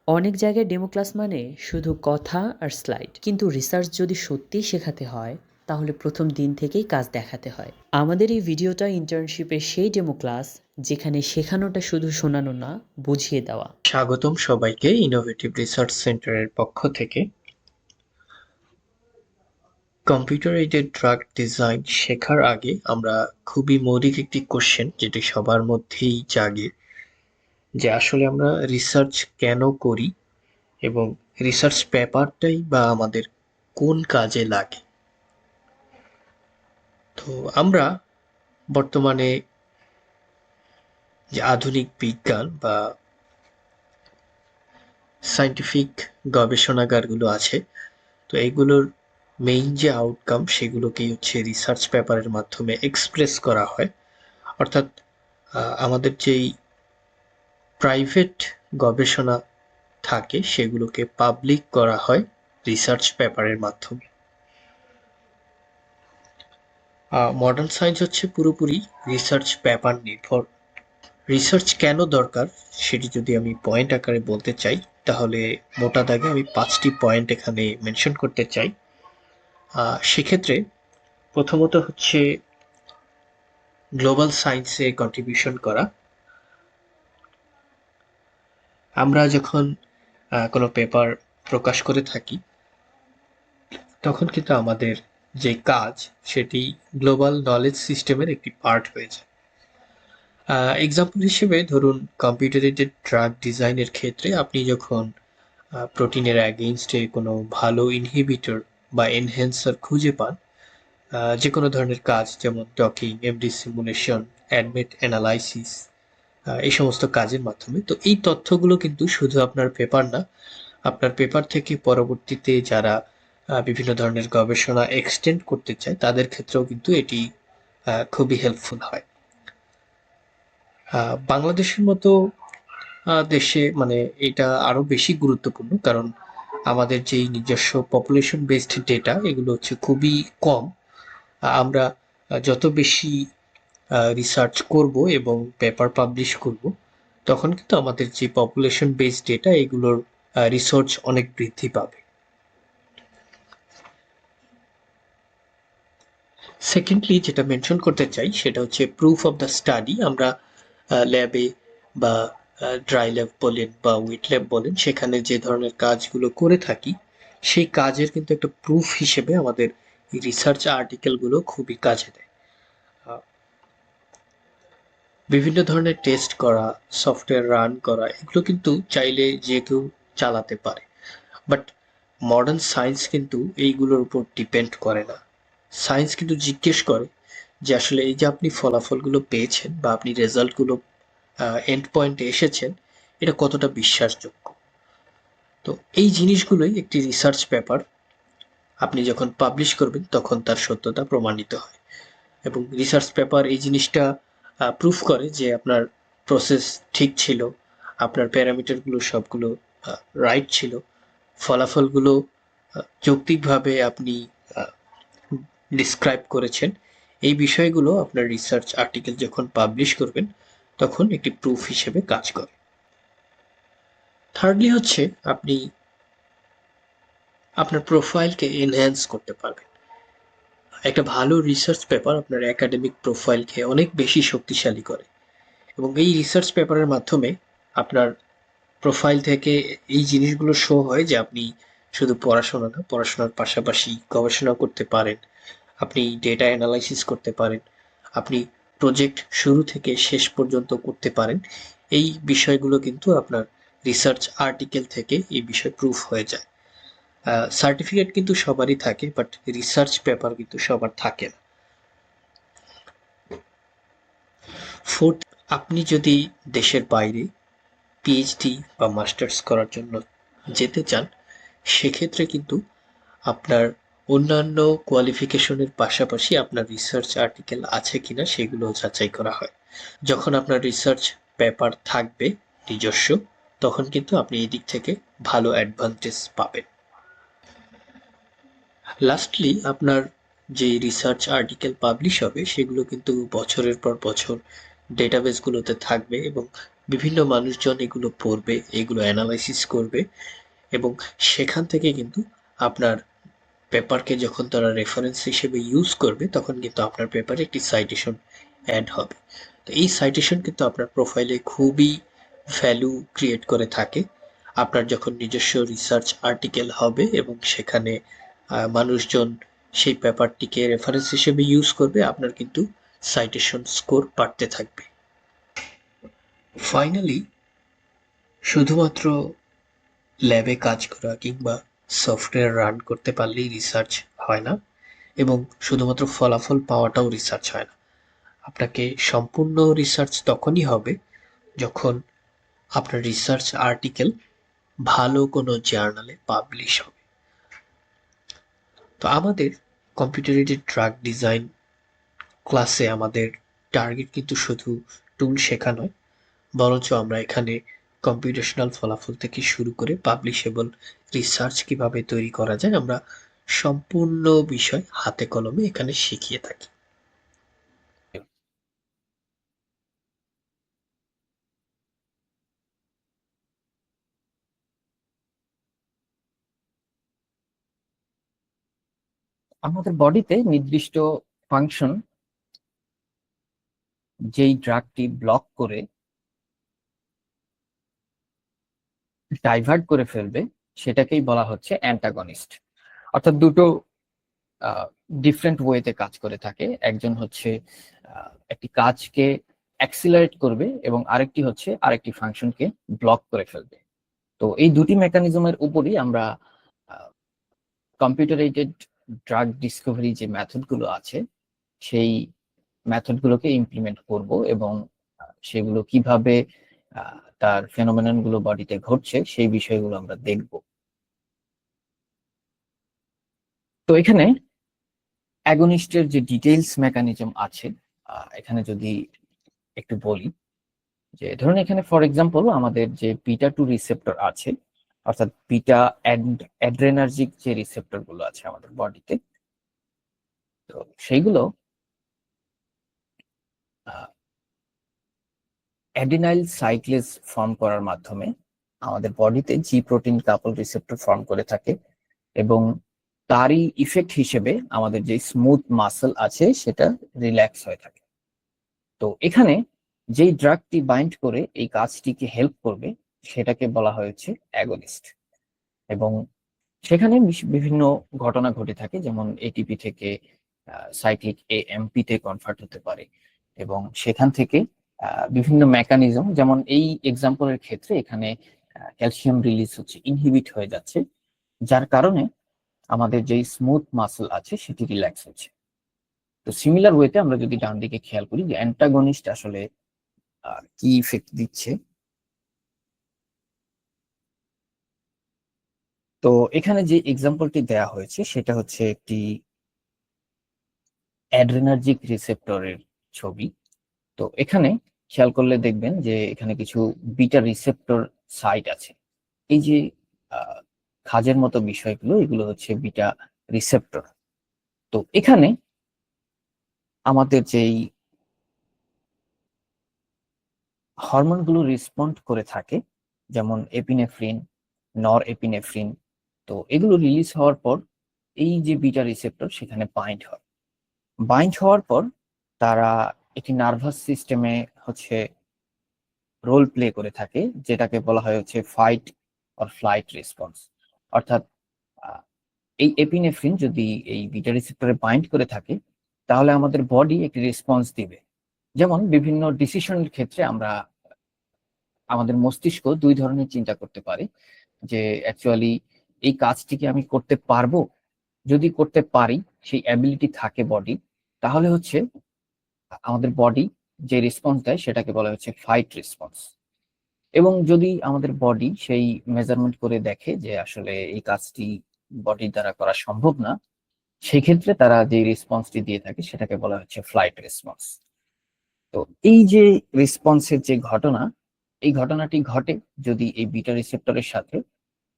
অনেক জায়গায় demo class মানে শুধু কথা আর স্লাইড, কিন্তু রিসার্চ যদি সত্যিই শেখাতে হয় তাহলে প্রথম দিন থেকেই কাজ দেখাতে হয়। আমাদের এই ভিডিওটা ইন্টার্নশিপের সেই ডেমো ক্লাস, যেখানে শেখানোটা শুধু শোনানো না, বুঝিয়ে দেওয়া। স্বাগতম সবাইকে ইনোভেটিভ রিসার্চ সেন্টারের পক্ষ থেকে। কম্পিউটার এইডেড ড্রাগ ডিজাইন শেখার আগে আমরা খুবই মৌলিক একটি কোশ্চেন, যেটি সবার মধ্যেই জাগে, যে আসলে আমরা রিসার্চ কেন করি এবং রিসার্চ পেপারটাই বা আমাদের কোন কাজে লাগে। তো আমরা বর্তমানে যে আধুনিক বিজ্ঞান বা সায়েন্টিফিক গবেষণাগারগুলো আছে, তো এইগুলোর মেইন যে আউটকাম সেগুলোকেই হচ্ছে রিসার্চ পেপারের মাধ্যমে এক্সপ্রেস করা হয়। অর্থাৎ আমাদের যেই প্রাইভেট গবেষণা থাকে সেগুলোকে পাবলিক করা হয় রিসার্চ পেপারের মাধ্যমে। মডার্ন সায়েন্স হচ্ছে পুরোপুরি রিসার্চ পেপার নির্ভর। রিসার্চ কেন দরকার সেটি যদি আমি পয়েন্ট আকারে বলতে চাই, তাহলে মোটা দাগে আমি 5টি পয়েন্ট এখানে মেনশন করতে চাই। সেক্ষেত্রে প্রথমত হচ্ছে গ্লোবাল সায়েন্সে কন্ট্রিবিউশন করা। আমরা যখন কোনো পেপার প্রকাশ করে থাকি, তখন কিন্তু আমাদের যে কাজ সেটি গ্লোবাল নলেজ সিস্টেমের একটি পার্ট হয়ে যায়। এক্সাম্পল হিসেবে ধরুন, কম্পিউটার এইডেড ড্রাগ ডিজাইনের ক্ষেত্রে আপনি যখন প্রোটিনের অ্যাগেইনস্টে কোনো ভালো ইনহিবিটর বা এনহ্যান্সার খুঁজে পান, যে কোনো ধরনের কাজ যেমন টকিং, এমডি সিমুলেশন, অ্যাডমেট অ্যানালাইসিস, এই সমস্ত কাজের মাধ্যমে, তো এই তথ্যগুলো কিন্তু শুধু আপনার পেপার না, আপনার পেপার থেকে পরবর্তীতে যারা বিভিন্ন ধরনের গবেষণা এক্সটেন্ড করতে চায় তাদের ক্ষেত্রেও কিন্তু এটি খুবই হেল্পফুল হয়। বাংলাদেশের মতো দেশে মানে এটা আরো বেশি গুরুত্বপূর্ণ, কারণ আমাদের যেই নিজস্ব পপুলেশন বেসড ডেটা এগুলো হচ্ছে খুবই কম। আমরা যত বেশি রিসার্চ করব এবং পেপার পাবলিশ করব, তখন কিন্তু আমাদের যে পপুলেশন বেসড ডেটা এগুলোর রিসার্চ অনেক বৃদ্ধি পাবে। সেকেন্ডলি যেটা মেনশন করতে চাই সেটা হচ্ছে প্রুফ অফ দ্য স্টাডি। আমরা ল্যাবে বা ড্রাই ল্যাব বলেন বা উইট ল্যাব বলেন, সেখানে যে ধরনের কাজগুলো করে থাকি সেই কাজের কিন্তু একটা প্রুফ হিসেবে আমাদের এই রিসার্চ আর্টিকেলগুলো খুবই কাজে দেয়। বিভিন্ন ধরনের টেস্ট করা, সফটওয়্যার রান করা, এগুলো কিন্তু চাইলে যে কেউ চালাতে পারে। বাট মডার্ন সায়েন্স কিন্তু এইগুলোর উপর ডিপেন্ড করে না। সায়েন্স কিন্তু জিজ্ঞেস করে যে আসলে এই যে আপনি ফলাফলগুলো পেয়েছেন বা আপনি রেজাল্টগুলো এন্ড পয়েন্টে এসেছেন, এটা কতটা বিশ্বাসযোগ্য। তো এই জিনিসগুলোই একটি রিসার্চ পেপার আপনি যখন পাবলিশ করবেন তখন তার সত্যতা প্রমাণিত হয়। এবং রিসার্চ পেপার এই জিনিসটা প্রুফ করে যে আপনার প্রসেস ঠিক ছিল, আপনার প্যারামিটারগুলো সবগুলো রাইট ছিল, ফলাফলগুলো যৌক্তিকভাবে আপনি ডিসক্রাইব করেছেন। এই বিষয়গুলো আপনার রিসার্চ আর্টিকেল যখন পাবলিশ করবেন তখন একটি প্রুফ হিসেবে কাজ করে। থার্ডলি হচ্ছে আপনি আপনার প্রোফাইলকে এনহ্যান্স করতে পারবেন। একটা ভালো রিসার্চ পেপার আপনার একাডেমিক প্রোফাইলকে অনেক বেশি শক্তিশালী করে, এবং এই রিসার্চ পেপারের মাধ্যমে আপনার প্রোফাইল থেকে এই জিনিসগুলো শো হয় যে আপনি শুধু পড়াশোনা না, পড়াশোনার পাশাপাশি গবেষণা করতে পারেন, আপনি ডেটা অ্যানালাইসিস করতে পারেন, আপনি প্রজেক্ট শুরু থেকে শেষ পর্যন্ত করতে পারেন। এই বিষয়গুলো কিন্তু আপনার রিসার্চ আর্টিকেল থেকে এই বিষয় প্রুফ হয়ে যায়। সার্টিফিকেট কিন্তু সবারই থাকে, বাট রিসার্চ পেপার কিন্তু সবার থাকে না। ফোর্থ, আপনি যদি দেশের বাইরে পিএইচডি বা মাস্টার্স করার জন্য যেতে চান, সেক্ষেত্রে কিন্তু আপনার অন্যান্য কোয়ালিফিকেশনের পাশাপাশি আপনার রিসার্চ আর্টিকেল আছে কিনা সেগুলো যাচাই করা হয়। যখন আপনার রিসার্চ পেপার থাকবে নিজস্ব, তখন কিন্তু আপনি এই দিক থেকে ভালো অ্যাডভান্টেজ পাবেন। লাস্টলি, আপনার যে রিসার্চ আর্টিকেল পাবলিশ হবে সেগুলো কিন্তু বছরের পর বছর ডেটাবেসগুলোতে থাকবে এবং বিভিন্ন মানুষজন এগুলো পড়বে, এগুলো অ্যানালাইসিস করবে এবং সেখান থেকে কিন্তু আপনার পেপারকে যখন তারা রেফারেন্স হিসেবে ইউজ করবে তখন কিন্তু আপনার পেপারে একটি সাইটেশন অ্যাড হবে। তো এই সাইটেশন কিন্তু আপনার প্রোফাইলে খুবই ভ্যালু ক্রিয়েট করে থাকে। আপনার যখন নিজস্ব রিসার্চ আর্টিকেল হবে এবং সেখানে মানুষজন সেই পেপারটিকে রেফারেন্স হিসেবে ইউজ করবে, আপনার কিন্তু সাইটেশন স্কোর বাড়তে থাকবে। ফাইনালি শুধুমাত্র ল্যাবে কাজ করা কিংবা সফটওয়্যার রান করতে পারলেই রিসার্চ হয় না, এবং শুধুমাত্র ফলাফল পাওয়াটাও রিসার্চ হয় না। আপনাকে সম্পূর্ণ রিসার্চ তখনই হবে যখন আপনার রিসার্চ আর্টিকেল ভালো কোনো জার্নালে পাবলিশ হবে। তো আমাদের কম্পিউটার এইডেড ড্রাগ ডিজাইন ক্লাসে আমাদের টার্গেট কিন্তু শুধু টুল শেখা নয়, বরঞ্চ আমরা এখানে কম্পিউটেশনাল ফলাফল থেকে শুরু করে পাবলিশেবল রিসার্চ কিভাবে তৈরি করা যায়, আমরা সম্পূর্ণ বিষয় হাতে কলমে এখানে শিখিয়ে থাকি। আমাদের বডিতে নির্দিষ্ট ফাংশন যেই ড্রাগটি ব্লক করে ডাইভার্ট করে ফেলবে সেটাকেই বলা হচ্ছে অ্যান্টাগনিস্ট। অর্থাৎ দুটো ডিফারেন্ট ওয়েতে কাজ করে থাকে। একজন হচ্ছে একটি কাজকে অ্যাক্সিলারেট করবে এবং আরেকটি হচ্ছে আরেকটি ফাংশনকে ব্লক করে ফেলবে। তো এই দুটি মেকানিজমের উপরই আমরা কম্পিউটার এইডেড ড্রাগ ডিসকভারি যে মেথডগুলো আছে সেই মেথডগুলোকে ইমপ্লিমেন্ট করব এবং সেগুলো কিভাবে তার ফেনোমেনন গুলো বডিতে ঘটছে সেই বিষয়গুলো আমরা দেখব। তো এখানে অ্যাগনিস্টের যে ডিটেইলস মেকানিজম আছে এখানে যদি একটু বলি, যে ধরুন এখানে ফর এক্সাম্পল আমাদের যে বিটা 2 রিসেপ্টর আছে, অর্থাৎ বিটা অ্যাড্রেনার্জিক যে রিসেপ্টর গুলো আছে আমাদের বডিতে, তো সেইগুলো অ্যাডিনাইল সাইক্লেজ ফর্ম করার মাধ্যমে আমাদের বডিতে জি প্রোটিন কাপল রিসেপ্টর ফর্ম করে থাকে এবং তারই ইফেক্ট হিসেবে আমাদের যে স্মুথ মাসল আছে সেটা রিল্যাক্স হয়ে থাকে। তো এখানে যেই ড্রাগটি বাইন্ড করে এই কাজটিকে হেল্প করবে সেটাকে বলা হয়েছে অ্যাগনিস্ট, এবং সেখানে বিভিন্ন ঘটনা ঘটে থাকে, যেমন এটিপি থেকে সাইক্লিক এএমপি তে কনভার্ট হতে পারে এবং সেখান থেকে বিভিন্ন মেকানিজম, যেমন এই এক্সাম্পলের ক্ষেত্রে এখানে ক্যালসিয়াম রিলিজ হচ্ছে, ইনহিবিট হয়ে যাচ্ছে, যার কারণে আমাদের যেই স্মুথ মাসল আছে সেটি রিল্যাক্স হচ্ছে। তো সিমিলার ওয়েতে আমরা যদি ডান দিকে খেয়াল করি যে অ্যান্টাগনিস্ট আসলে কি ইফেক্ট দিচ্ছে, তো এখানে যে এক্সাম্পলটি দেয়া হয়েছে সেটা হচ্ছে একটি অ্যাড্রেনার্জিক রিসেপ্টরের ছবি। তো এখানে খেয়াল করলে দেখবেন যে এখানে কিছু বিটা রিসেপ্টর সাইট আছে। এই যে খাজের মতো বিষয়গুলো, এগুলো হচ্ছে বিটা রিসেপ্টর। তো এখানে আমাদের যেই হরমোনগুলো রেসপন্ড করে থাকে, যেমন এপিনেফ্রিন, নর এপিনেফ্রিন, তো এগুলো রিলিজ হওয়ার পর এই যে বিটা রিসেপ্টর সেখানে বাইন্ড হয়। বাইন্ড হওয়ার পর তারা একটি নার্ভাস সিস্টেমে হচ্ছে রোল প্লে করে থাকে, যেটাকে বলা হয় হচ্ছে ফাইট অর ফ্লাইট রেসপন্স। অর্থাৎ এই এপিনেফ্রিন যদি এই বিটা রিসেপ্টরে বাইন্ড করে থাকে তাহলে আমাদের বডি একটি রেসপন্স দিবে। যেমন বিভিন্ন ডিসিশনের ক্ষেত্রে আমরা আমাদের মস্তিষ্ক দুই ধরনের চিন্তা করতে পারে, যে অ্যাকচুয়ালি এই কাজটিকে আমি করতে পারবো, যদি করতে পারি, সেই অ্যাবিলিটি থাকে বডি, তাহলে হচ্ছে আমাদের বডি যে রেসপন্স দেয় সেটাকে বলা হচ্ছে ফাইট রেসপন্স। এবং যদি আমাদের বডি সেই মেজারমেন্ট করে দেখে যে আসলে এই কাজটি বডির দ্বারা করা সম্ভব না, সেক্ষেত্রে তারা যে রেসপন্সটি দিয়ে থাকে সেটাকে বলা হচ্ছে ফ্লাইট রেসপন্স। তো এই যে রেসপন্সের যে ঘটনা, এই ঘটনাটি ঘটে যদি এই বিটা রিসেপ্টরের সাথে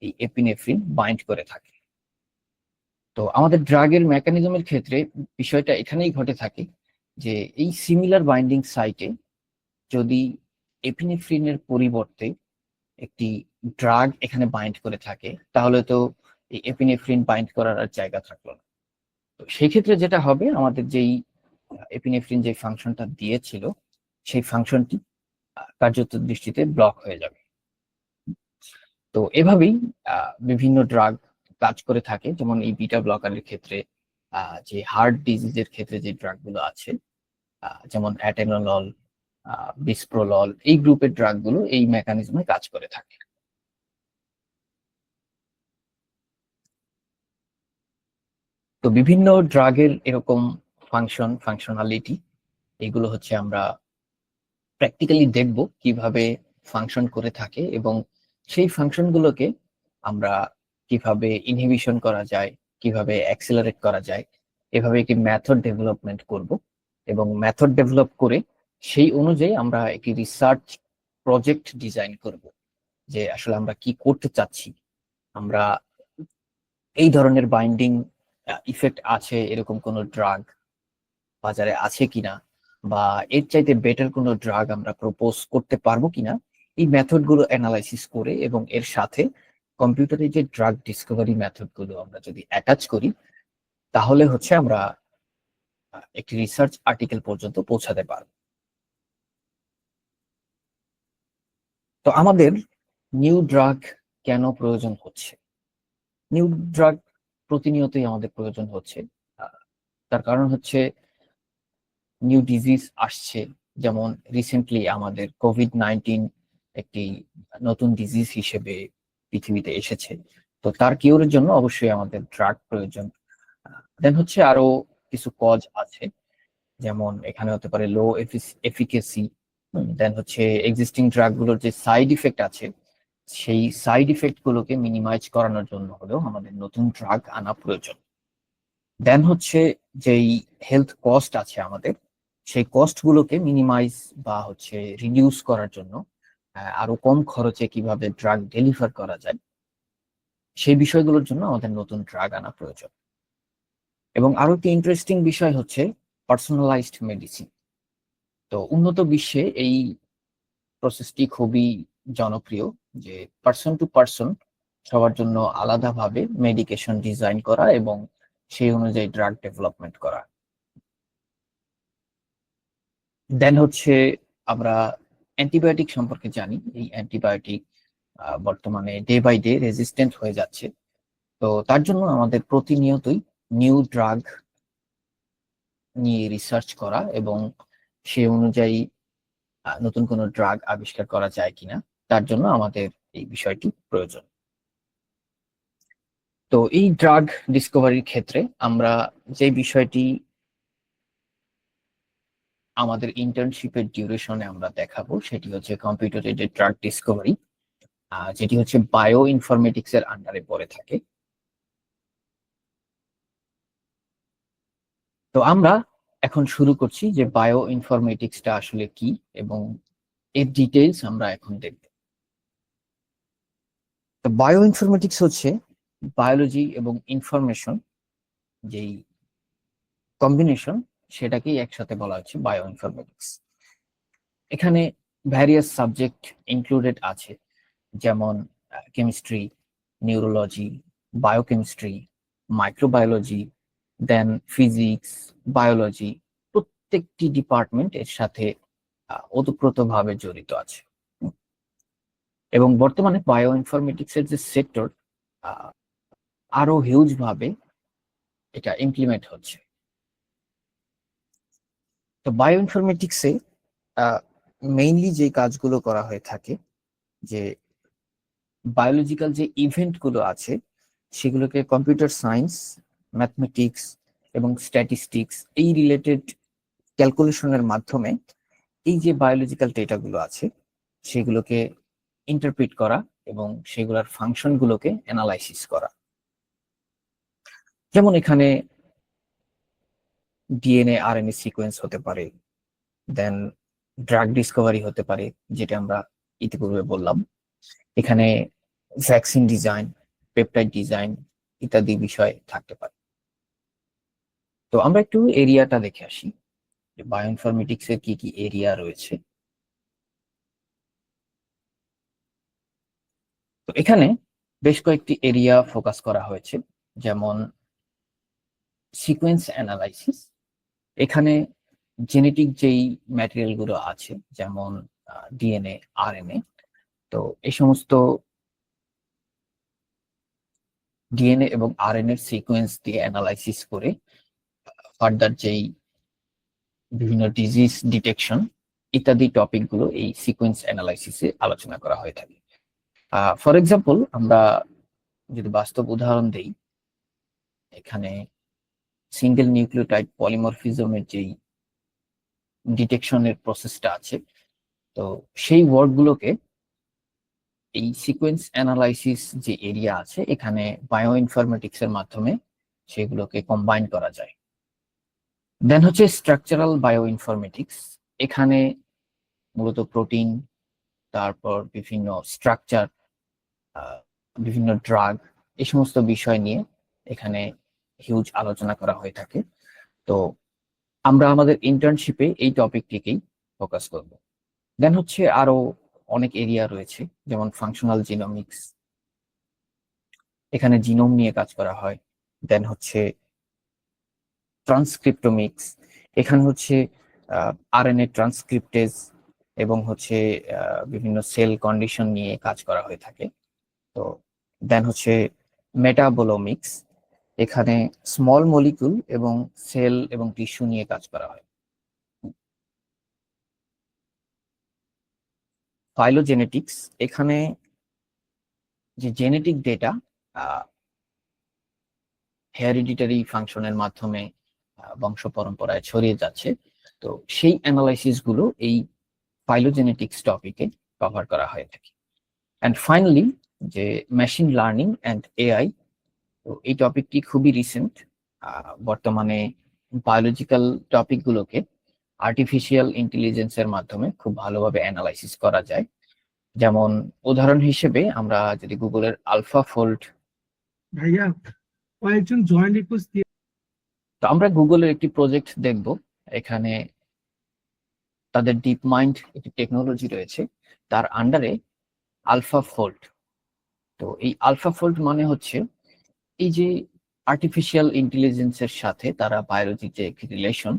এই এপিনেফ্রিন বাইন্ড করে থাকে। তো আমাদের ড্রাগের মেকানিজমের ক্ষেত্রে বিষয়টা এখানেই ঘটে থাকে যে এই সিমিলার বাইন্ডিং সাইটে যদি এপিনেফ্রিনের পরিবর্তে একটি ড্রাগ এখানে বাইন্ড করে থাকে, তাহলে তো এই এপিনেফ্রিন বাইন্ড করার আর জায়গা থাকলো না। তো সেই ক্ষেত্রে যেটা হবে, আমাদের যেই এপিনেফ্রিন যে ফাংশনটা দিয়েছিল সেই ফাংশনটি কার্যত দৃষ্টিতে ব্লক হয়ে যাবে। তো এভাবেই বিভিন্ন ড্রাগ কাজ করে থাকে, যেমন এই বিটা ব্লকারের ক্ষেত্রে, যে হার্ট ডিজিজের ক্ষেত্রে যে ড্রাগ গুলো আছে, যেমন অ্যাটেনোলল, বিসপ্রোলল, এই গ্রুপের ড্রাগ গুলো এই মেকানিজমে কাজ করে থাকে। তো বিভিন্ন ড্রাগের এরকম ফাংশনালিটি, এগুলো হচ্ছে আমরা প্র্যাকটিক্যালি দেখব কিভাবে ফাংশন করে থাকে, এবং সেই ফাংশনগুলোকে আমরা কিভাবে ইনহিবিশন করা যায়, কিভাবে অ্যাক্সিলারেট করা যায়, এভাবে একটি মেথড ডেভেলপমেন্ট করব। এবং মেথড ডেভেলপ করে সেই অনুযায়ী আমরা একটি রিসার্চ প্রজেক্ট ডিজাইন করব, যে আসলে আমরা কি করতে চাচ্ছি। আমরা এই ধরনের বাইন্ডিং ইফেক্ট আছে এরকম কোনো ড্রাগ বাজারে আছে কিনা, বা এর চাইতে বেটার কোনো ড্রাগ আমরা প্রপোজ করতে পারবো কিনা, এই মেথড গুলো অ্যানালাইসিস করে এবং এর সাথে কম্পিউটারে যে ড্রাগ ডিসকভারি মেথড গুলো আমরা যদি অ্যাটাচ করি, তাহলে হচ্ছে আমরা একটি রিসার্চ আর্টিকেল পর্যন্ত পৌঁছাতে পারবো। তো আমাদের নিউ ড্রাগ কেন প্রয়োজন হচ্ছে? নিউ ড্রাগ প্রতিনিয়তই আমাদের প্রয়োজন হচ্ছে। তার কারণ হচ্ছে নিউ ডিজিজ আসছে, যেমন রিসেন্টলি আমাদের কোভিড-19 একটি নতুন ডিজিজ হিসেবে পৃথিবীতে এসেছে। তো তার কিউরের জন্য অবশ্যই আমাদের ড্রাগ প্রয়োজন। দেন হচ্ছে আরো কিছু কজ আছে, যেমন এখানে হতে পারে লো এফিকেসি। দেন হচ্ছে এক্সিস্টিং ড্রাগ গুলোর যে সাইড ইফেক্ট আছে, সেই সাইড ইফেক্ট গুলোকে মিনিমাইজ করানোর জন্য হলেও আমাদের নতুন ড্রাগ আনা প্রয়োজন। দেন হচ্ছে যেই হেলথ কস্ট আছে আমাদের, সেই কস্ট গুলোকে মিনিমাইজ বা হচ্ছে রিডিউস করার জন্য, আরো কম খরচে কিভাবে ড্রাগ ডেলিভার করা যায়, সেই বিষয়গুলোর জন্য আমাদের নতুন ড্রাগ আনা প্রয়োজন। এবং আরো একটি ইন্টারেস্টিং বিষয় হচ্ছে পার্সোনালাইজড মেডিসিন। তো উন্নত বিশ্বে এই প্রসেসটি খুবই জনপ্রিয়, যে পার্সন টু পার্সন সবার জন্য আলাদাভাবে মেডিকেশন ডিজাইন করা এবং সেই অনুযায়ী ড্রাগ ডেভেলপমেন্ট করা। দেন হচ্ছে আমরা অ্যান্টিবায়োটিক সম্পর্কে জানি। এই অ্যান্টিবায়োটিক বর্তমানে ডে বাই ডে রেজিস্ট্যান্ট হয়ে যাচ্ছে। তো তার জন্য আমাদের প্রতিনিয়তই নিউ ড্রাগ নিয়ে রিসার্চ করা এবং সেই অনুযায়ী নতুন কোনো ড্রাগ আবিষ্কার করা যায় কিনা, তার জন্য আমাদের এই বিষয়টি প্রয়োজন। তো এই ড্রাগ ডিসকভারির ক্ষেত্রে আমরা যে বিষয়টি আমাদের ইন্টার্নশিপের ডিউরেশনে আমরা দেখাবো, সেটি হচ্ছে কম্পিউটার এইডেড ড্রাগ ডিসকভারি, যেটি হচ্ছে বায়ো ইনফরমেটিক্স এর আন্ডারে পড়ে থাকে। তো আমরা এখন শুরু করছি যে বায়ো ইনফরমেটিক্সটা আসলে কি, এবং এর ডিটেইলস আমরা এখন দেখব। তো বায়ো ইনফরমেটিক্স হচ্ছে বায়োলজি এবং ইনফরমেশন যেই কম্বিনেশন, সেটাকেই একসাথে বলা হচ্ছে বায়ো ইনফরমেটিক্স। এখানে ভ্যারিয়াস সাবজেক্ট ইনক্লুডেড আছে, যেমন কেমিস্ট্রি, নিউরোলজি, বায়োকেমিস্ট্রি, মাইক্রোবায়োলজি, দেন ফিজিক্স, বায়োলজি। প্রত্যেকটি ডিপার্টমেন্ট এর সাথে ওতপ্রোতভাবে জড়িত আছে। এবং বর্তমানে বায়ো ইনফরমেটিক্স এর যে সেক্টর, আরো হিউজ ভাবে এটা ইমপ্লিমেন্ট হচ্ছে। তো বায়ো ইনফরমেটিক্সে মেইনলি যে কাজগুলো করা হয়ে থাকে, যে বায়োলজিক্যাল যে ইভেন্ট গুলো আছে সেগুলোকে কম্পিউটার সায়েন্স, ম্যাথমেটিক্স এবং স্ট্যাটিস্টিক্স এই রিলেটেড ক্যালকুলেশনের মাধ্যমে এই যে বায়োলজিক্যাল ডেটাগুলো আছে সেগুলোকে ইন্টারপ্রিট করা এবং সেগুলোর ফাংশন গুলোকে অ্যানালাইসিস করা। যেমন এখানে ডিএনএ আরএনএ সিকোয়েন্স হতে পারে, দেন ড্রাগ ডিসকভারি হতে পারে, যেটা আমরা ইতিপূর্বে বললাম। এখানে ভ্যাকসিন ডিজাইন, পেপটাইড ডিজাইন ইত্যাদি বিষয় থাকতে পারে। তো আমরা একটু এরিয়াটা দেখে আসি, যে বায়োইনফরমেটিক্স এর কি কি এরিয়া রয়েছে। তো এখানে বেশ কয়েকটি এরিয়া ফোকাস করা হয়েছে, যেমন সিকোয়েন্স অ্যানালাইসিস। এখানে জেনেটিক যেই ম্যাটেরিয়াল গুলো আছে, যেমন ডিএনএ, আরএনএ, তো এই সমস্ত ডিএনএ এবং আরএনএ এর সিকোয়েন্স দিয়ে অ্যানালাইসিস করে ফার্দার যেই বিভিন্ন ডিজিজ ডিটেকশন ইত্যাদি টপিক গুলো এই সিকোয়েন্স অ্যানালাইসিসে আলোচনা করা হয়ে থাকে। ফর এক্সাম্পল, আমরা যদি বাস্তব উদাহরণ দেই, এখানে সিঙ্গেল নিউক্লিওটাইড পলিমরফিজমের যেই ডিটেকশনের প্রসেসটা আছে, তো সেই ওয়ার্ড গুলোকে এই সিকোয়েন্স অ্যানালাইসিস যে এরিয়া আছে এখানে বায়ো ইনফরমেটিক্স এর মাধ্যমে সেগুলোকে কম্বাইন করা যায়। দেন হচ্ছে স্ট্রাকচারাল বায়ো ইনফরমেটিক্স। এখানে মূলত প্রোটিন, তারপর বিভিন্ন স্ট্রাকচার, বিভিন্ন ড্রাগ, এই সমস্ত বিষয় নিয়ে এখানে হিউজ আলোচনা করা হয়ে থাকে। তো আমরা আমাদের ইন্টার্নশিপে এই টপিকটিকেই ফোকাস করব। দেন হচ্ছে আরো অনেক এরিয়া রয়েছে, যেমন ফাংশনাল জিনোমিক্স, এখানে জিনোম নিয়ে কাজ করা হয়। দেন হচ্ছে ট্রান্সক্রিপ্টোমিক্স, এখানে হচ্ছে আরএনএ ট্রান্সক্রিপ্টেজ এবং হচ্ছে বিভিন্ন সেল কন্ডিশন নিয়ে কাজ করা হয়ে থাকে। তো দেন হচ্ছে মেটাবোলোমিক্স, এখানে স্মল মলিকুল এবং সেল এবং টিস্যু নিয়ে কাজ করা হয়। ফাইলোজেনেটিক্স, এখানে যে জেনেটিক ডেটা হেরিডিটারি ফাংশনের মাধ্যমে বংশ পরম্পরায় ছড়িয়ে যাচ্ছে, তো সেই অ্যানালাইসিস গুলো এই ফাইলোজেনেটিক্স টপিকে কভার করা হয়ে থাকে। অ্যান্ড ফাইনালি যে মেশিন লার্নিং অ্যান্ড এআই, তো এই টপিকটি খুবই রিসেন্ট। বর্তমানে বায়োলজিক্যাল টপিক গুলোকে আর্টিফিশিয়াল ইন্টেলিজেন্সের মাধ্যমে খুব ভালোভাবে অ্যানালাইসিস করা যায়। যেমন উদাহরণ হিসেবে আমরা যদি গুগলের আলফা ফোল্ড, ভাইয়া কয়েকজন জয়েন্ট রিকোয়েস্ট দিয়ে তো আমরা গুগলের একটি প্রজেক্ট দেখব। এখানে তাদের ডিপ মাইন্ড একটি টেকনোলজি রয়েছে, তার আন্ডারে আলফা ফোল্ড। তো এই আলফা ফোল্ড মানে হচ্ছে এই যে আর্টিফিশিয়াল ইন্টেলিজেন্সের সাথে তারা বায়োলজির যে একটি রিলেশন,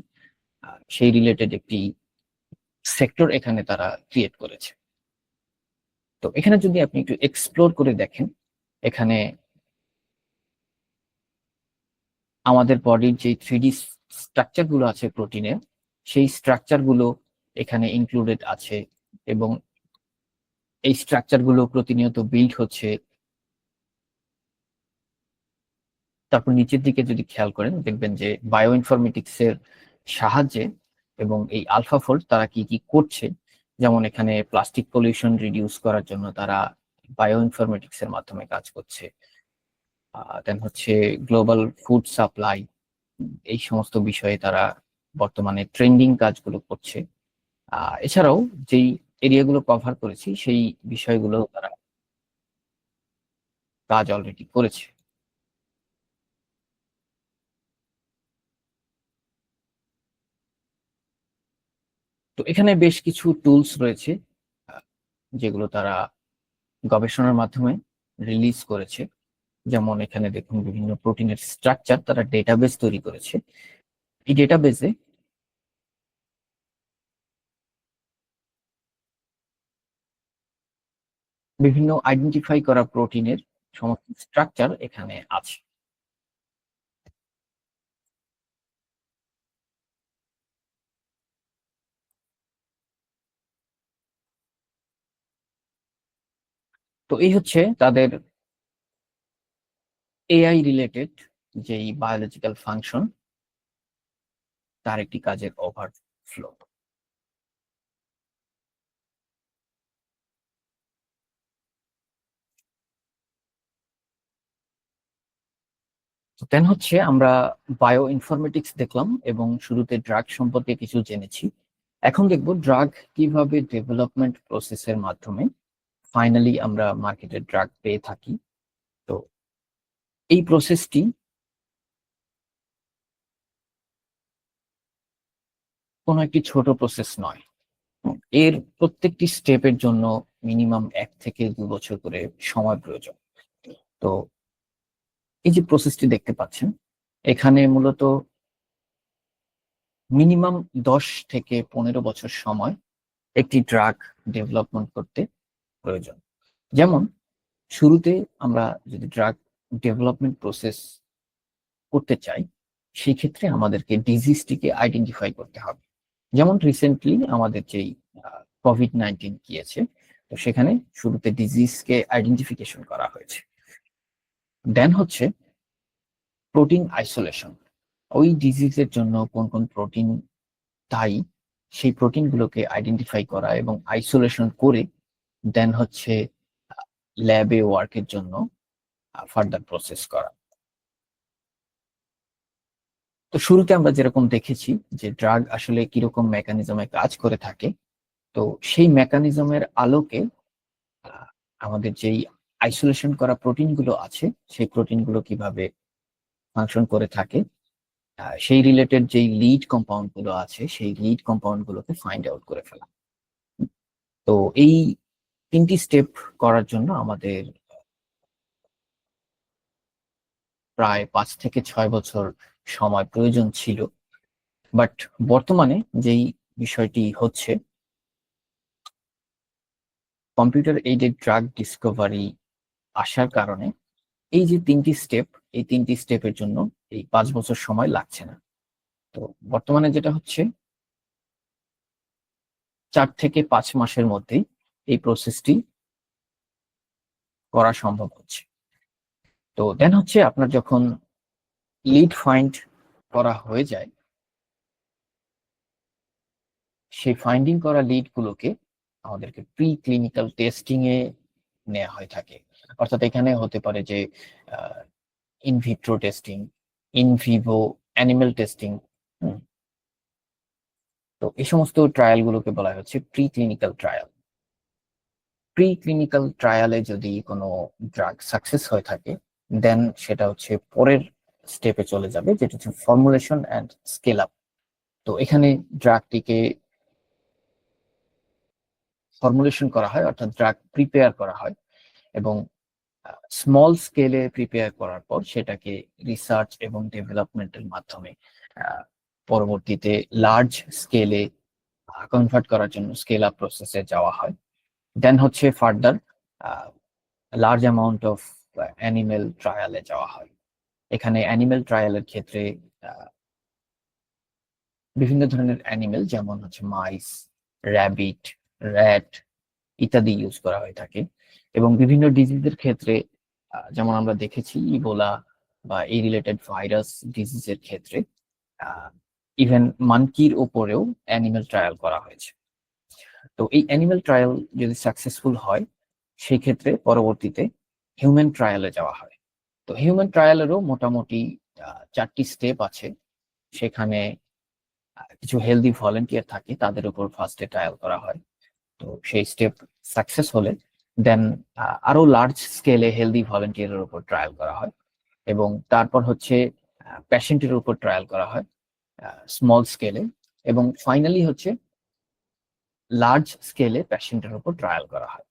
সেই রিলেটেড একটি সেক্টর এখানে তারা ক্রিয়েট করেছে। তো এখানে যদি আপনি একটু এক্সপ্লোর করে দেখেন, এখানে আমাদের বডির যে 3D স্ট্রাকচার গুলো আছে প্রোটিনের, সেই স্ট্রাকচার গুলো এখানে ইনক্লুডেড আছে এবং এই স্ট্রাকচার গুলো প্রতিনিয়ত বিল্ড হচ্ছে। তারপর নিচের দিকে যদি খেয়াল করেন, দেখবেন যে বায়ো ইনফরমেটিক্স এর সাহায্যে এবং এই আলফা ফোল্ড তারা কি কি করছে, যেমন এখানে প্লাস্টিক পলিউশন রিডিউস করার জন্য তারা বায়ো ইনফরমেটিক্স এর মাধ্যমে কাজ করছে। দেন হচ্ছে গ্লোবাল ফুড সাপ্লাই, এই সমস্ত বিষয়ে তারা বর্তমানে ট্রেন্ডিং কাজগুলো করছে। এছাড়াও যেই এরিয়াগুলো কভার করেছি সেই বিষয়গুলো তারা কাজ অলরেডি করেছে। তো এখানে বেশ কিছু টুলস রয়েছে আহ, যেগুলো তারা গবেষণার মাধ্যমে রিলিজ করেছে। যেমন এখানে দেখুন বিভিন্ন প্রোটিনের স্ট্রাকচার তারা ডেটাবেস তৈরি করেছে। এই ডেটাবেসে বিভিন্ন আইডেন্টিফাই করা প্রোটিনের সমস্ত স্ট্রাকচার এখানে আছে। তো এই হচ্ছে তাদের এআই রিলেটেড যেই বায়োলজিক্যাল ফাংশন, তার একটি কাজের ওভারফ্লো। দেন হচ্ছে আমরা বায়ো ইনফরমেটিক্স দেখলাম এবং শুরুতে ড্রাগ সম্পর্কে কিছু জেনেছি। এখন দেখব ড্রাগ কিভাবে ডেভেলপমেন্ট প্রসেসের মাধ্যমে ফাইনালি আমরা মার্কেটে ড্রাগ পেয়ে থাকি। তো এই প্রসেসটি কোনো একটি ছোট প্রসেস নয়। এর প্রত্যেকটি স্টেপের জন্য মিনিমাম 1 থেকে 2 বছর করে সময় প্রয়োজন। তো এই যে প্রসেসটি দেখতে পাচ্ছেন, এখানে মূলত মিনিমাম 10 থেকে 15 বছর সময় একটি ড্রাগ ডেভেলপমেন্ট করতে প্রয়োজন। যেমন শুরুতে আমরা যদি ড্রাগ ডেভেলপমেন্ট প্রসেস করতে চাই, সেই ক্ষেত্রে আমাদেরকে ডিজিজটিকে আইডেন্টিফাই করতে হবে। যেমন রিসেন্টলি আমাদের যেই কোভিড-19 গিয়েছে, তো সেখানে শুরুতে ডিজিজকে আইডেন্টিফিকেশন করা হয়েছে। দেন হচ্ছে প্রোটিন আইসোলেশন। ওই ডিজিজের জন্য কোন কোন প্রোটিন দায়ী, সেই প্রোটিনগুলোকে আইডেন্টিফাই করা এবং আইসোলেশন করে দেন হচ্ছে ল্যাবে ওয়ার্কের জন্য ফার্দার প্রসেস করা। তো শুরুতে আমরা যেরকম দেখেছি যে ড্রাগ আসলে কিরকম মেকানিজমে কাজ করে থাকে, তো সেই মেকানিজমের আলোকে আমাদের যেই আইসোলেশন করা প্রোটিনগুলো আছে, সেই প্রোটিনগুলো কিভাবে ফাংশন করে থাকে, সেই রিলেটেড যেই লিড কম্পাউন্ড গুলো আছে, সেই লিড কম্পাউন্ড গুলোকে ফাইন্ড আউট করে ফেলা। তো এই 3টি স্টেপ করার জন্য আমাদের প্রায় 5 থেকে 6 বছর সময় প্রয়োজন ছিল। বাট বর্তমানে যেই বিষয়টি হচ্ছে, কম্পিউটার এইডেড ড্রাগ ডিসকভারি আসার কারণে এই যে 3টি স্টেপ, এই 3টি স্টেপের জন্য এই 5 বছর সময় লাগছে না। তো বর্তমানে যেটা হচ্ছে 4 থেকে 5 মাসের মধ্যেই এই প্রসেসটি করা সম্ভব হচ্ছে। তো দেন হচ্ছে আপনার যখন লিড ফাইন্ড করা হয়ে যায়, সেই ফাইন্ডিং করা লিড গুলোকে আমাদেরকে প্রি ক্লিনিক্যাল টেস্টিং এ নেওয়া হয়ে থাকে। অর্থাৎ এখানে হতে পারে যে in vitro testing, in vivo animal testing. তো এই সমস্ত ট্রায়াল গুলোকে বলা হচ্ছে preclinical trial. Preclinical ট্রায়ালে যদি কোনো ড্রাগ সাকসেস হয়ে থাকে, দেন সেটা হচ্ছে পরের স্টেপে চলে যাবে, যেটা হচ্ছে ফর্মুলেশন অ্যান্ড স্কেল আপ। তো এখানে ড্রাগটিকে ফর্মুলেশন করা হয়, অর্থাৎ ড্রাগ প্রিপেয়ার করা হয় এবং স্মল স্কেলে প্রিপেয়ার করার পর সেটাকে রিসার্চ এবং ডেভেলপমেন্টের মাধ্যমে পরবর্তীতে লার্জ স্কেলে কনভার্ট করার জন্য স্কেল আপ প্রসেসে যাওয়া হয়। দেন হচ্ছে further large amount of animal ট্রায়ালে যাওয়া হয়। এখানে অ্যানিমেল ট্রায়ালের ক্ষেত্রে বিভিন্ন ধরনের অ্যানিমেল, যেমন হচ্ছে মাইস, র্যাবিট, র্যাট ইত্যাদি ইউজ করা হয়ে থাকে এবং বিভিন্ন ডিজিজের ক্ষেত্রে যেমন আমরা দেখেছি ইবোলা বা এই রিলেটেড ভাইরাস ডিজিজের ক্ষেত্রে ইভেন মানকির ওপরেও অ্যানিমেল ট্রায়াল করা হয়েছে। তো এই অ্যানিমেল ট্রায়াল যদি সাকসেসফুল হয়, সেই ক্ষেত্রে পরবর্তীতে হিউম্যান ট্রায়ালে যাওয়া হয়। তো হিউম্যান ট্রায়ালেরও মোটামুটি 4টি স্টেপ আছে। সেখানে কিছু হেলদি ভলেন্টিয়ার থাকে, তাদের উপর ফার্স্টে ট্রায়াল করা হয়। তো সেই স্টেপ সাকসেস হলে দেন আরো লার্জ স্কেলে হেলদি ভলেন্টিয়ারের উপর ট্রায়াল করা হয় এবং তারপর হচ্ছে পেশেন্টের উপর ট্রায়াল করা হয় স্মল স্কেলে এবং ফাইনালি হচ্ছে লার্জ স্কেলে পেশেন্টের উপর ট্রায়াল করা হয়।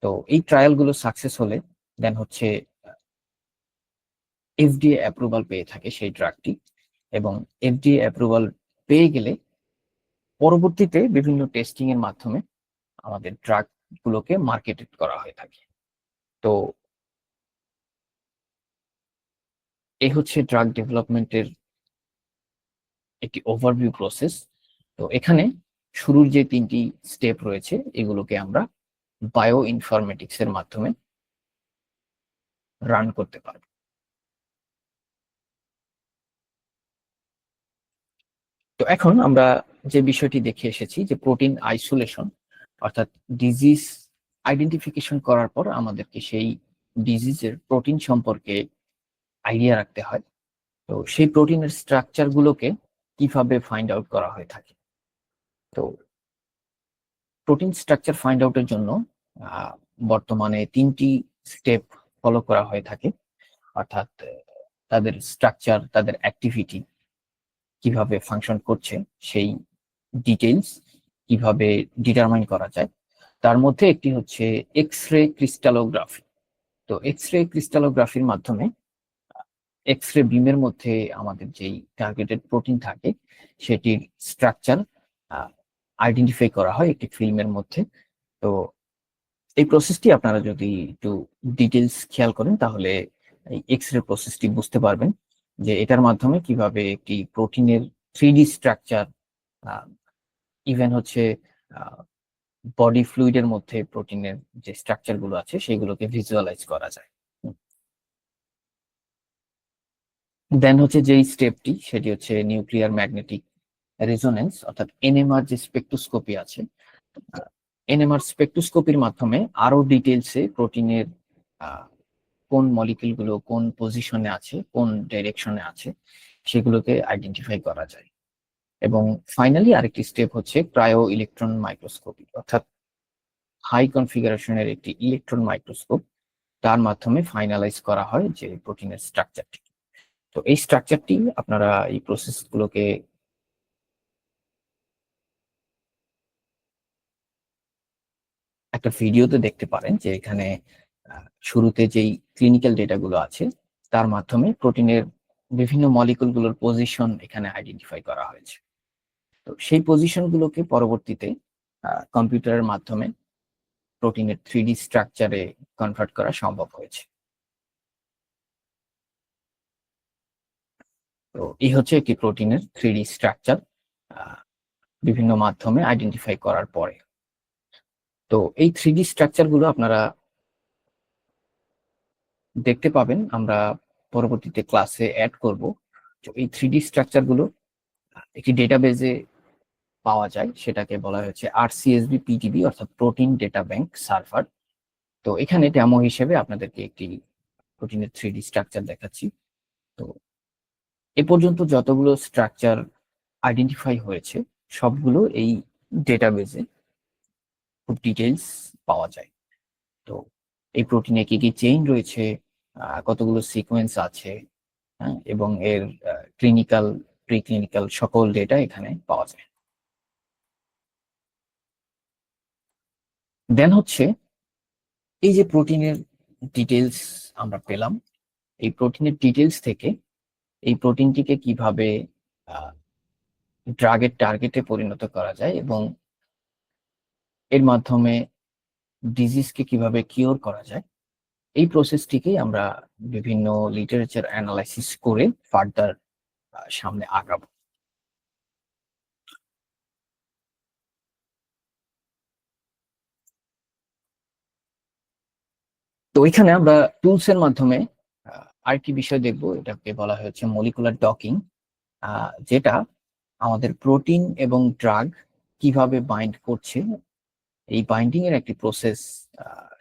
তো এই ট্রায়াল গুলো সাকসেস হলে দেন হচ্ছে এফডিএ অ্যাপ্রুভাল পেয়ে থাকে সেই ড্রাগটি এবং এফডিএ অ্যাপ্রুভাল পেয়ে গেলে পরবর্তীতে বিভিন্ন টেস্টিং এর মাধ্যমে আমাদের ড্রাগ গুলোকে মার্কেটেড করা হয়ে থাকে। তো এই হচ্ছে ড্রাগ ডেভেলপমেন্টের একটি ওভারভিউ প্রসেস। তো এখানে শুরুর যে 3টি স্টেপ রয়েছে, এগুলোকে আমরা বায়ো ইনফরমেটিক্স এর মাধ্যমে রান করতে পারবো। তো এখন আমরা যে বিষয়টি দেখে এসেছি যে প্রোটিন আইসোলেশন, অর্থাৎ ডিজিজ আইডেন্টিফিকেশন করার পর আমাদেরকে সেই ডিজিজের প্রোটিন সম্পর্কে আইডিয়া রাখতে হয়। তো সেই প্রোটিনের স্ট্রাকচার গুলোকে কিভাবে ফাইন্ড আউট করা হয়ে থাকে। তো প্রোটিন স্ট্রাকচার ফাইন্ড আউটের জন্য বর্তমানে 3টি স্টেপ ফলো করা হয়ে থাকে, অর্থাৎ তাদের স্ট্রাকচার, তাদের অ্যাক্টিভিটি কিভাবে ফাংশন করছে সেই ডিটেইলস, কিভাবে ডিটারমাইন করা যায়, তার মধ্যে একটি হচ্ছে এক্স রে ক্রিস্টালোগ্রাফি। তো এক্স রে ক্রিস্টালোগ্রাফির মাধ্যমে এক্স রে বিমের মধ্যে আমাদের যেই টার্গেটেড প্রোটিন থাকে সেটির স্ট্রাকচার আইডেন্টিফাই করা হয় একটি ফিল্মের মধ্যে। তো এই প্রসেসটি আপনারা যদি একটু ডিটেলস খেয়াল করেন তাহলে এই এক্স রে প্রসেসটি বুঝতে পারবেন যে এটার মাধ্যমে কিভাবে একটি প্রোটিনের 3D স্ট্রাকচার, ইভেন হচ্ছে বডি ফ্লুইডের মধ্যে প্রোটিনের যে স্ট্রাকচার গুলো আছে সেগুলোকে ভিজুয়ালাইজ করা যায়। দেন হচ্ছে যেই স্টেপটি সেটি হচ্ছে নিউক্লিয়ার ম্যাগনেটিক রেজোনেন্স, অর্থাৎ এনএমআর যে স্পেকট্রোস্কোপি আছে, এনএমআর স্পেকট্রোস্কোপির মাধ্যমে আরো ডিটেলসে প্রোটিনের কোন মলিকিউল গুলো কোন পজিশনে আছে, কোন ডাইরেকশনে আছে, সেগুলোকে আইডেন্টিফাই করা যায়। এবং ফাইনালি আরেকটি স্টেপ হচ্ছে ক্রায়ো ইলেকট্রন মাইক্রোস্কোপি, অর্থাৎ হাই কনফিগারেশনের একটি ইলেকট্রন মাইক্রোস্কোপ, তার মাধ্যমে ফাইনালাইজ করা হয় যে প্রোটিনের স্ট্রাকচারটি। তো এই স্ট্রাকচারটি আপনারা এই প্রসেসগুলোকে একটা ভিডিওতে দেখতে পারেন যে এখানে শুরুতে যেই ক্লিনিক্যাল ডেটাগুলো আছে তার মাধ্যমে প্রোটিনের বিভিন্ন মলিকুলগুলোর পজিশন এখানে আইডেন্টিফাই করা হয়েছে। তো সেই পজিশনগুলোকে পরবর্তীতে কম্পিউটারের মাধ্যমে প্রোটিনের 3D স্ট্রাকচারে কনভার্ট করা সম্ভব হয়েছে। তো এই হচ্ছে একটি প্রোটিনের 3D স্ট্রাকচার বিভিন্ন মাধ্যমে আইডেন্টিফাই করার পরে। তো এই 3D স্ট্রাকচার গুলো আপনারা দেখতে পাবেন, আমরা পরবর্তীতে ক্লাসে অ্যাড করব। তো এই 3D স্ট্রাকচার গুলো একটি ডেটাবেজে পাওয়া যায়, সেটাকে বলা হচ্ছে আরসিএসবি পিটিবি, অর্থাৎ প্রোটিন ডেটা ব্যাংক সার্ভার। তো এখানে ডেমো হিসেবে আপনাদেরকে একটি প্রোটিনের 3D স্ট্রাকচার দেখাচ্ছি। তো এ পর্যন্ত যতগুলো স্ট্রাকচার আইডেন্টিফাই হয়েছে সবগুলো এই ডেটাবেজে খুব ডিটেলস পাওয়া যায়। তো এই প্রোটিনে কি কি চেইন রয়েছে, কতগুলো সিকোয়েন্স আছে, এবং এর ক্লিনিক্যাল প্রিক্লিনিক্যাল সকল ডেটা এখানে পাওয়া যায়। দেন হচ্ছে এই যে প্রোটিনের ডিটেলস আমরা পেলাম, এই প্রোটিনের ডিটেলস থেকে এই প্রোটিনটিকে কিভাবে ড্রাগের টার্গেটে পরিণত করা যায় এবং এর মাধ্যমে ডিজিজকে কিভাবে কিওর করা যায়, এই প্রসেসটিকেই আমরা বিভিন্ন লিটারেচার অ্যানালাইসিস করে ফার্দার সামনে আগাবো। তো এখানে আমরা টুলস এর মাধ্যমে আরেকটি বিষয় দেখবো, এটাকে বলা হয়েছে মলিকুলার ডকিং, যেটা আমাদের প্রোটিন এবং ড্রাগ কিভাবে বাইন্ড করছে এই বাইন্ডিং এর একটি প্রসেস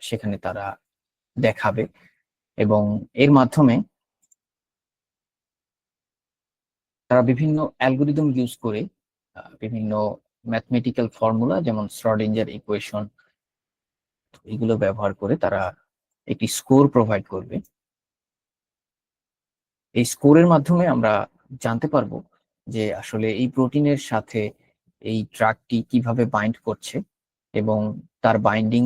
সেখানে তারা দেখাবে। এবং এর মাধ্যমে তারা বিভিন্ন অ্যালগোরিদম ইউজ করে বিভিন্ন ম্যাথমেটিক্যাল ফর্মুলা যেমন শ্রডিঞ্জার ইকুয়েশন এগুলো ব্যবহার করে তারা একটি স্কোর প্রোভাইড করবে। এই স্কোরের মাধ্যমে আমরা জানতে পারবো যে আসলে এই প্রোটিনের সাথে এই ড্রাগটি কিভাবে বাইন্ড করছে এবং তার বাইন্ডিং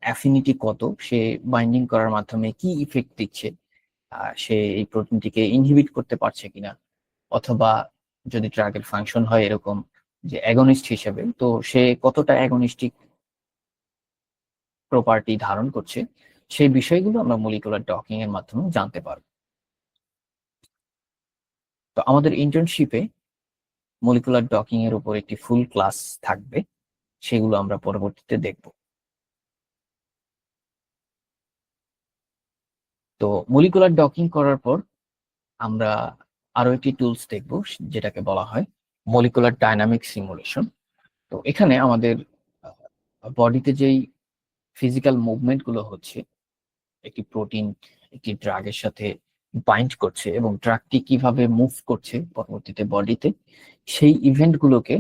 অ্যাফিনিটি কত, সে বাইন্ডিং করার মাধ্যমে কি ইফেক্ট দিচ্ছে, সে এই প্রোটিনটিকে ইনহিবিট করতে পারছে কিনা, অথবা যদি ড্রাগের ফাংশন হয় এরকম যে অ্যাগনিস্ট হিসেবে, তো সে কতটা অ্যাগনিস্টিক প্রপার্টি ধারণ করছে, সেই বিষয়গুলো আমরা মলিকুলার ডকিং এর মাধ্যমে জানতে পারবো। তো আমাদের ইন্টার্নশিপে মলিকুলার ডকিং এর উপর একটি ফুল ক্লাস থাকবে, সেগুলো আমরা পরবর্তীতে দেখব। তো মলিকুলার ডকিং করার পর আমরা আরো একটি টুলস দেখব, যেটাকে বলা হয় মলিকুলার ডাইনামিক সিমুলেশন। তো এখানে আমাদের বডিতে যেই ফিজিক্যাল মুভমেন্ট গুলো হচ্ছে, একটি প্রোটিন একটি ড্রাগের সাথে বাইন্ড করছে এবং ড্রাগটি কিভাবে মুভ করছে পরবর্তীতে বডিতে, সেই ইভেন্ট গুলোকে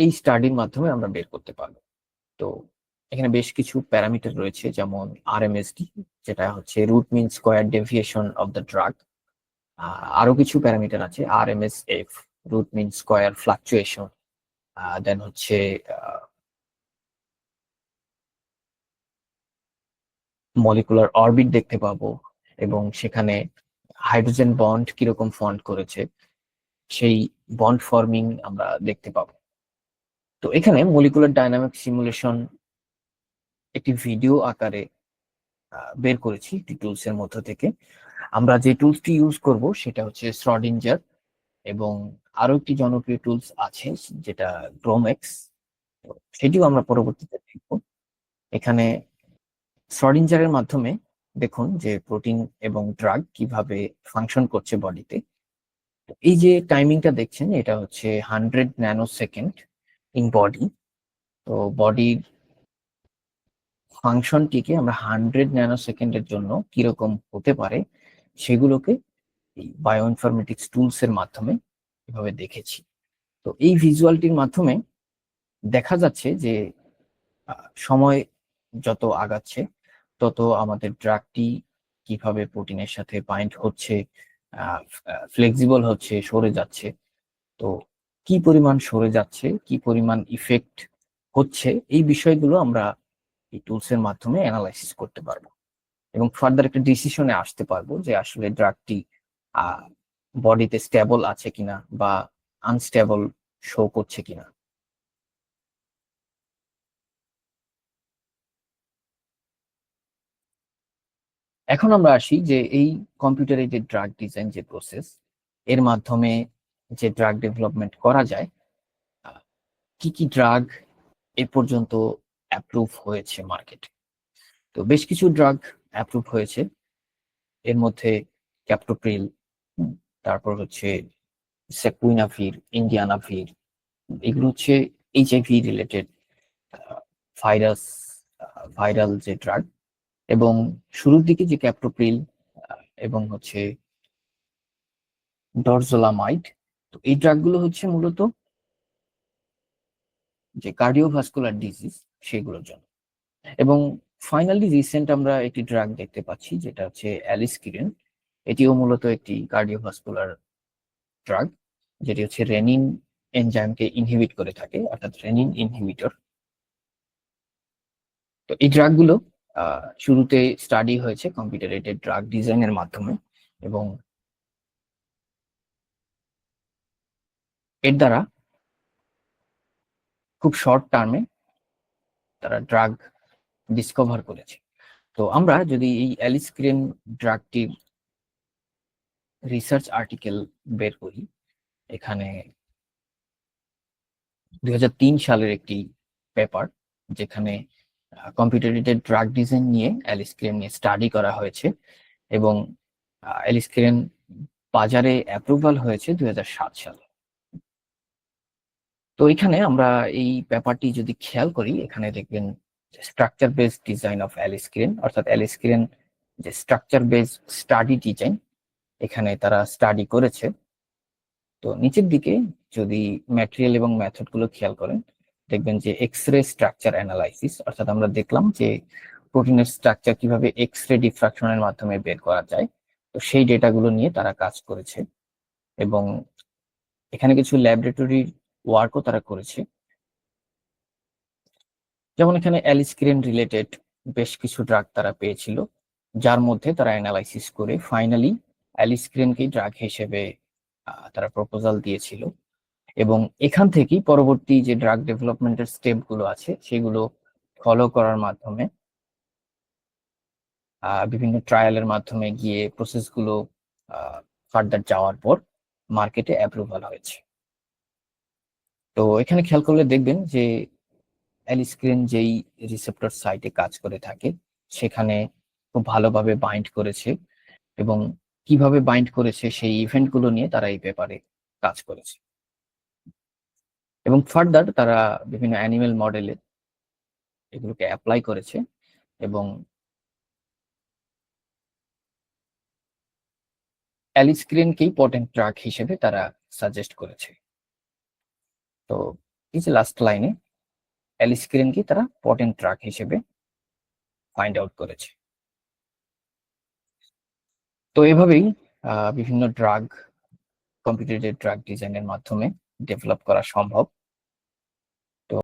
এই স্টাডির মাধ্যমে আমরা বের করতে পারবো। তো এখানে বেশ কিছু প্যারামিটার রয়েছে, যেমন আরএমএসডি, যেটা হচ্ছে root mean square deviation of the drug. আরো কিছু প্যারামিটার আছে, RMSF, root mean square fluctuation, then হচ্ছে মলিকুলার অরবিট দেখতে পাবো, এবং সেখানে হাইড্রোজেন বন্ড কিরকম ফর্ম করেছে সেই বন্ড ফর্মিং আমরা দেখতে পাবো। তো এখানে মলিকুলার ডাইনামিক সিমুলেশন একটি ভিডিও আকারে বের করেছি একটি টুলস এর মধ্য থেকে। আমরা যে টুলসটি ইউজ করব সেটা হচ্ছে শ্রডিঞ্জার, এবং আরো একটি জনপ্রিয় টুলস আছে যেটা গ্রোমেক্স, সেটিও আমরা পরবর্তীতে দেখব। এখানে শ্রডিঞ্জারের মাধ্যমে দেখুন যে প্রোটিন এবং ড্রাগ কিভাবে ফাংশন করছে বডিতে। এই যে টাইমিংটা দেখছেন এটা হচ্ছে 100 ন্যানো সেকেন্ড ইন বডি। তো বডির ফাংশনটিকে আমরা 100 ন্যানো সেকেন্ডের জন্য কিরকম হতে পারে সেগুলোকে এই বায়ো ইনফরমেটিক্স টুলস এর মাধ্যমে এভাবে দেখেছি। তো এই ভিজুয়ালটির মাধ্যমে দেখা যাচ্ছে যে সময় যত আগাচ্ছে তত আমাদের ড্রাগটি কিভাবে প্রোটিনের সাথে বাইন্ড হচ্ছে, ফ্লেক্সিবল হচ্ছে, সরে যাচ্ছে। তো কি পরিমাণ সরে যাচ্ছে, কি পরিমাণ ইফেক্ট হচ্ছে, এই বিষয়গুলো আমরা এই টুলস এর মাধ্যমে অ্যানালাইসিস করতে পারবো এবং ফার্দার একটা ডিসিশনে আসতে পারবো যে আসলে ড্রাগটি বডিতে স্টেবল আছে কিনা বা আনস্টেবল শো করছে কিনা। এখন আমরা আসি যে এই কম্পিউটার এইডেড ড্রাগ ডিজাইন যে প্রসেস, এর মাধ্যমে যে ড্রাগ ডেভেলপমেন্ট করা যায়, কি কি ড্রাগ এ পর্যন্ত অ্যাপ্রুভ হয়েছে মার্কেটে। তো বেশ কিছু ড্রাগ অ্যাপ্রুভ হয়েছে, এর মধ্যে ক্যাপটোপ্রিল, তারপর হচ্ছে সেকুইনাভির, ইন্ডিয়ানাভির, এগুলো হচ্ছে এইচআইভি রিলেটেড ভাইরাস ভাইরাল যে ড্রাগ। এবং শুরুর দিকে যে ক্যাপটোপ্রিল এবং হচ্ছে ডরজোলামাইড, তো এই ড্রাগগুলো হচ্ছে মূলত যে কার্ডিওভাস্কুলার ডিজিজ সেগুলোর জন্য। এবং ফাইনালি রিসেন্ট আমরা একটি ড্রাগ দেখতে পাচ্ছি যেটা হচ্ছে অ্যালিস্কিরিন। এটিও মূলত একটি কার্ডিওভাস্কুলার ড্রাগ, যেটি হচ্ছে রেনিন এনজাইমকে ইনহিবিট করে থাকে, অর্থাৎ রেনিন ইনহিবিটর। তো এই ড্রাগগুলো শুরুতে স্টাডি হয়েছে কম্পিউটার এইডেড ড্রাগ ডিজাইনের মাধ্যমে, এবং এর দ্বারা খুব শর্ট টার্মে তারা ড্রাগ ডিসকভার করেছে। তো আমরা যদি এই অ্যালিস্কিরিন ড্রাগটির রিসার্চ আর্টিকেল বের করি, এখানে 2003 সালের একটি পেপার যেখানে কম্পিউটার এইডেড ড্রাগ ডিজাইন নিয়ে অ্যালিস্কিরিন নিয়ে স্টাডি করা হয়েছে, এবং অ্যালিস্কিরিন বাজারে অ্যাপ্রুভাল হয়েছে 2007 সালে। তো এখানে আমরা এই পেপারটি যদি খেয়াল করি, এখানে দেখবেন স্ট্রাকচার বেসড ডিজাইন অফ অ্যালিস্কিরিন, অর্থাৎ অ্যালিস্কিরিন যে স্ট্রাকচার বেসড স্টাডি ডিজাইন এখানে তারা স্টাডি করেছে। তো নিচের দিকে যদি ম্যাটেরিয়াল এবং মেথড গুলো খেয়াল করেন, দেখবেন যে এক্স রে স্ট্রাকচার অ্যানালাইসিস, অর্থাৎ আমরা দেখলাম যে প্রোটিনের স্ট্রাকচার কিভাবে এক্স রে ডিফ্রাকশনের মাধ্যমে বের করা যায়। তো সেই ডেটাগুলো নিয়ে তারা কাজ করেছে, এবং এখানে কিছু ল্যাবরেটরি ওয়ার্কও তারা করেছে। যেমন এখানে অ্যালিস্কিরিন রিলেটেড বেশ কিছু ড্রাগ তারা পেয়েছিল, যার মধ্যে তারা অ্যানালাইসিস করে ফাইনালি অ্যালিস্কিরিনকে ড্রাগ হিসেবে তারা প্রপোজাল দিয়েছিল। এবং এখান থেকেই পরবর্তী যে ড্রাগ ডেভেলপমেন্টের স্টেপ গুলো আছে সেগুলো ফলো করার মাধ্যমে বিভিন্ন ট্রায়ালের মাধ্যমে গিয়ে প্রসেস গুলো ফার্দার যাওয়ার পর মার্কেটে অ্যাপ্রুভাল হয়েছে। তো এখানে খেয়াল করলে দেখবেন যে অ্যালিস্কিরিন যেই রিসেপ্টর সাইটে কাজ করে থাকে সেখানে খুব ভালোভাবে বাইন্ড করেছে, এবং কিভাবে বাইন্ড করেছে সেই ইভেন্ট গুলো নিয়ে তারা এই পেপারে কাজ করেছে। এবং ফার্দার তারা বিভিন্ন অ্যানিমেল মডেলে এগুলোকে অ্যাপ্লাই করেছে, এবং অ্যালিস্কিরিনকেই পটেন্ট ড্রাগ হিসেবে তারা সাজেস্ট করেছে। তো এই যে লাস্ট লাইনে অ্যালিস্কিরিনকে তারা পটেন্ট ড্রাগ হিসেবে ফাইন্ড আউট করেছে। তো এভাবেই বিভিন্ন ড্রাগ কম্পিউটার ড্রাগ ডিজাইনের মাধ্যমে ডেভেলপ করা সম্ভব।